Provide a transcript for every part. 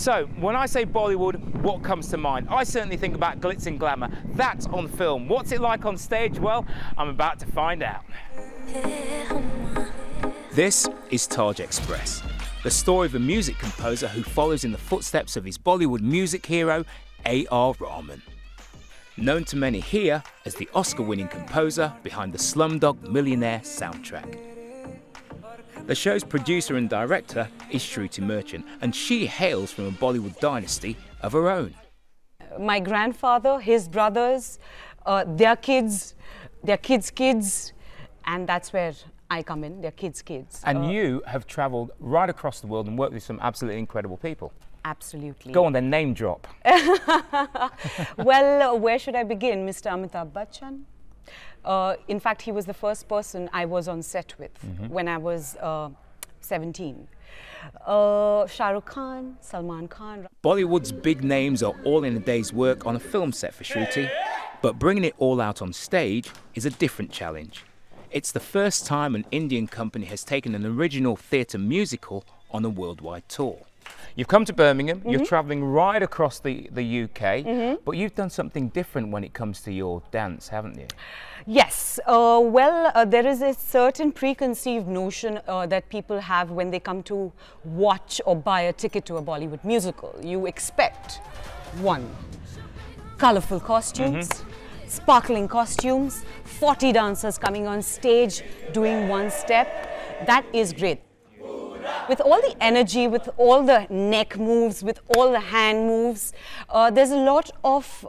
So, when I say Bollywood, what comes to mind? I certainly think about glitz and glamour. That's on film. What's it like on stage? Well, I'm about to find out. This is Taj Express, the story of a music composer who follows in the footsteps of his Bollywood music hero, A.R. Rahman. Known to many here as the Oscar-winning composer behind the Slumdog Millionaire soundtrack. The show's producer and director is Shruti Merchant, and she hails from a Bollywood dynasty of her own. My grandfather, his brothers, their kids, their kids, and that's where I come in, their kids. And you have travelled right across the world and worked with some absolutely incredible people. Absolutely. Go on then, name drop. Well, where should I begin? Mr. Amitabh Bachchan. In fact, he was the first person I was on set with when I was 17. Shah Rukh Khan, Salman Khan. Bollywood's big names are all in a day's work on a film set for Shruti, but bringing it all out on stage is a different challenge. It's the first time an Indian company has taken an original theatre musical on a worldwide tour. You've come to Birmingham, you're travelling right across the UK, but you've done something different when it comes to your dance, haven't you? Yes, well, there is a certain preconceived notion that people have when they come to watch or buy a ticket to a Bollywood musical. You expect, one, colourful costumes, sparkling costumes, 40 dancers coming on stage doing one step. That is great. With all the energy, with all the neck moves, with all the hand moves, there's a lot of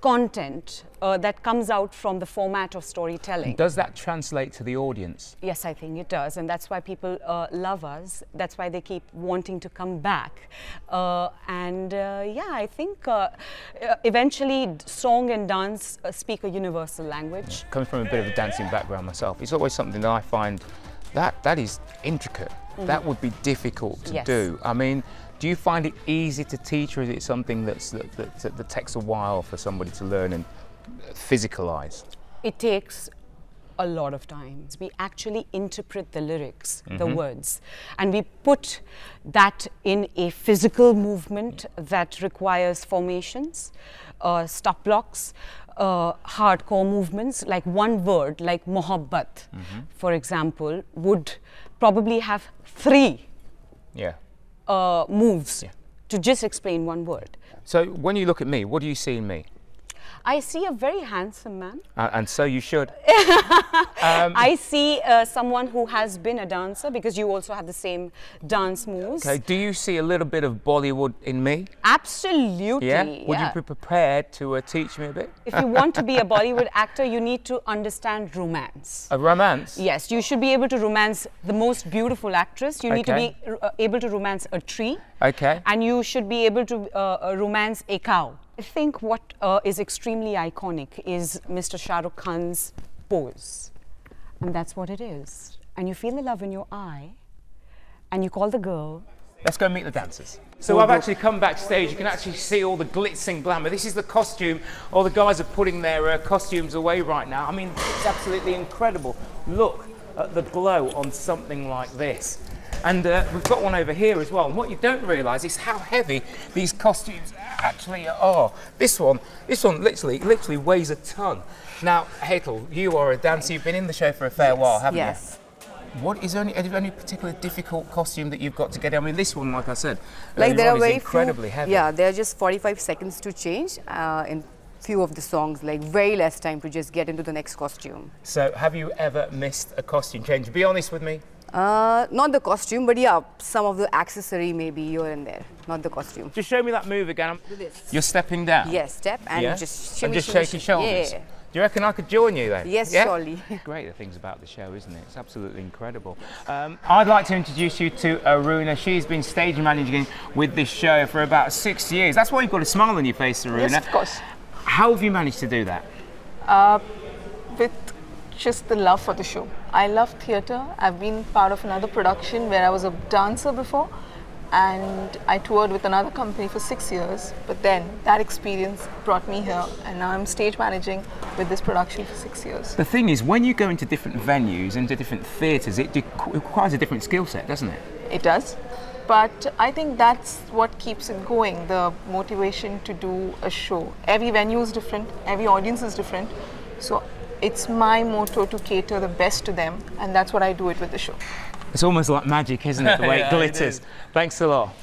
content that comes out from the format of storytelling. Does that translate to the audience? Yes, I think it does, and that's why people love us. That's why they keep wanting to come back. Yeah, I think eventually song and dance speak a universal language. Coming from a bit of a dancing background myself, it's always something that I find that is intricate. That would be difficult to do. I mean, do you find it easy to teach, or is it something that takes a while for somebody to learn and physicalize? It takes a lot of time. We actually interpret the lyrics, the words, and we put that in a physical movement that requires formations, stop blocks, hardcore movements. Like one word, like mohabbat, for example, would probably have 3 moves to just explain one word. So when you look at me, what do you see in me? I see a very handsome man. And so you should. I see someone who has been a dancer, because you also have the same dance moves. Okay, do you see a little bit of Bollywood in me? Absolutely. Yeah? Would you be prepared to teach me a bit? If you want to be a Bollywood actor, you need to understand romance. A romance? Yes, you should be able to romance the most beautiful actress. You need to be able to romance a tree. Okay. And you should be able to romance a cow. I think what is extremely iconic is Mr. Shah Rukh Khan's pose. And that's what it is. And you feel the love in your eye, and you call the girl. Let's go meet the dancers. So I've actually come backstage. You can actually see all the glitz and glamour. This is the costume. All the guys are putting their costumes away right now. I mean, it's absolutely incredible. Look at the glow on something like this. And we've got one over here as well. And what you don't realise is how heavy these costumes actually are. This one literally weighs a ton. Now, Hetal, you are a dancer. You've been in the show for a fair while, haven't you? Yes. What is there any particular difficult costume that you've got to get? I mean, this one, like I said, like there are very incredibly heavy. Yeah, there are just 45 seconds to change in few of the songs, like very less time to just get into the next costume. So, have you ever missed a costume change? Be honest with me. Not the costume, but yeah, some of the accessory maybe here and there, not the costume. Just show me that move again. Do this. You're stepping down? Yes, step and just shimmy, and just shake your shoulders? Yeah. Do you reckon I could join you then? Yes, surely. Great the things about the show, isn't it? It's absolutely incredible. I'd like to introduce you to Aruna. She's been stage managing with this show for about 6 years. That's why you've got a smile on your face, Aruna. Yes, of course. How have you managed to do that? With just the love for the show. I love theatre. I've been part of another production where I was a dancer before, and I toured with another company for 6 years, but then that experience brought me here, and now I'm stage managing with this production for 6 years. The thing is, when you go into different venues, into different theatres, it requires a different skill set, doesn't it? It does. But I think that's what keeps it going, the motivation to do a show. Every venue is different, every audience is different. So it's my motto to cater the best to them, and that's what I do it with the show. It's almost like magic, isn't it, the way Yeah, it glitters? Thanks a lot.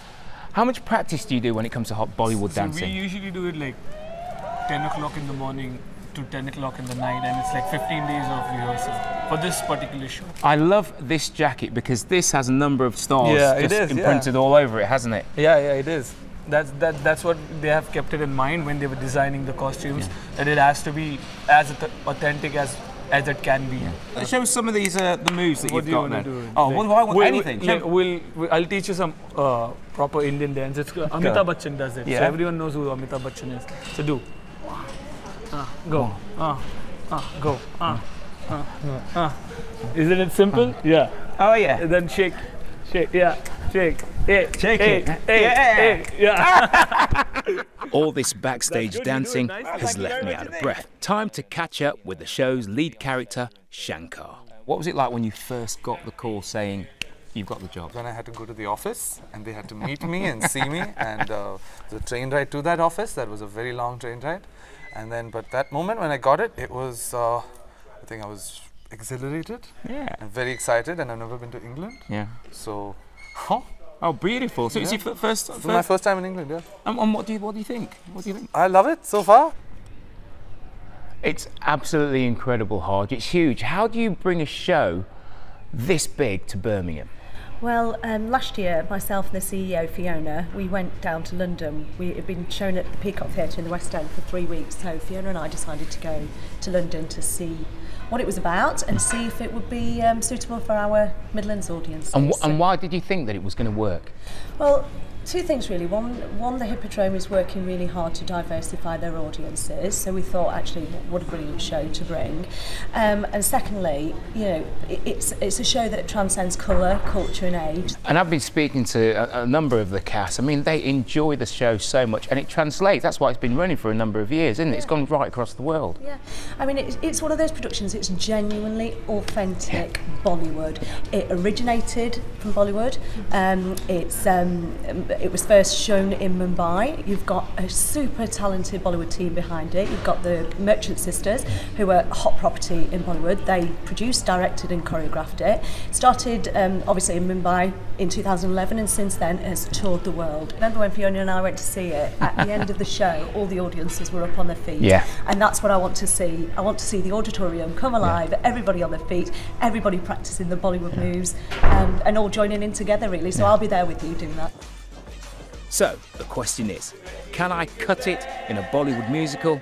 How much practice do you do when it comes to hot Bollywood dancing? We usually do it like 10 o'clock in the morning to 10 o'clock in the night, and it's like 15 days of rehearsal for this particular show. I love this jacket because this has a number of stars imprinted all over it, hasn't it? Yeah, it is. That's what they have kept it in mind when they were designing the costumes, that it has to be as authentic as it can be. Yeah. Show us some of these the moves that What you've do you got want then. to do? Oh, what do I want? Anything. I'll teach you some proper Indian dance. Amitabh Bachchan does it, so everyone knows who Amitabh Bachchan is. So do. Go. Go. Isn't it simple? Yeah. Oh yeah. And then shake. Yeah. Shake. Shake it. Yeah. All this backstage dancing has left me out of breath. Time to catch up with the show's lead character, Shankar. What was it like when you first got the call saying you've got the job? When I had to go to the office and they had to meet me and see me, and the train ride to that office, that was a very long train ride. And then, but that moment when I got it, it was, I think I was exhilarated and very excited, and I've never been to England. Yeah. So, Oh, beautiful. So it's your first? It's my first time in England, yeah. And what do you think? What do you think? I love it so far. It's absolutely incredible, Harj. It's huge. How do you bring a show this big to Birmingham? Well, last year, myself and the CEO, Fiona, we went down to London. We had been shown at the Peacock Theatre in the West End for 3 weeks, so Fiona and I decided to go to London to see what it was about and see if it would be suitable for our Midlands audience. And why did you think that it was going to work? Well, two things really. One, the Hippodrome is working really hard to diversify their audiences, so we thought actually what a brilliant show to bring. And secondly, you know, it's a show that transcends colour, culture and age. And I've been speaking to a number of the cast. I mean, they enjoy the show so much, and it translates. That's why it's been running for a number of years, isn't it? It's gone right across the world. Yeah, I mean, it's one of those productions, it's genuinely authentic Bollywood. It originated from Bollywood. It was first shown in Mumbai. You've got a super talented Bollywood team behind it. You've got the Merchant Sisters, who are hot property in Bollywood. They produced, directed and choreographed it. Started obviously in Mumbai in 2011, and since then has toured the world. Remember when Fiona and I went to see it? At the end of the show, all the audiences were up on their feet. Yeah. And that's what I want to see. I want to see the auditorium come alive, everybody on their feet, everybody practicing the Bollywood moves, and all joining in together really. So I'll be there with you doing that. So, the question is, can I cut it in a Bollywood musical?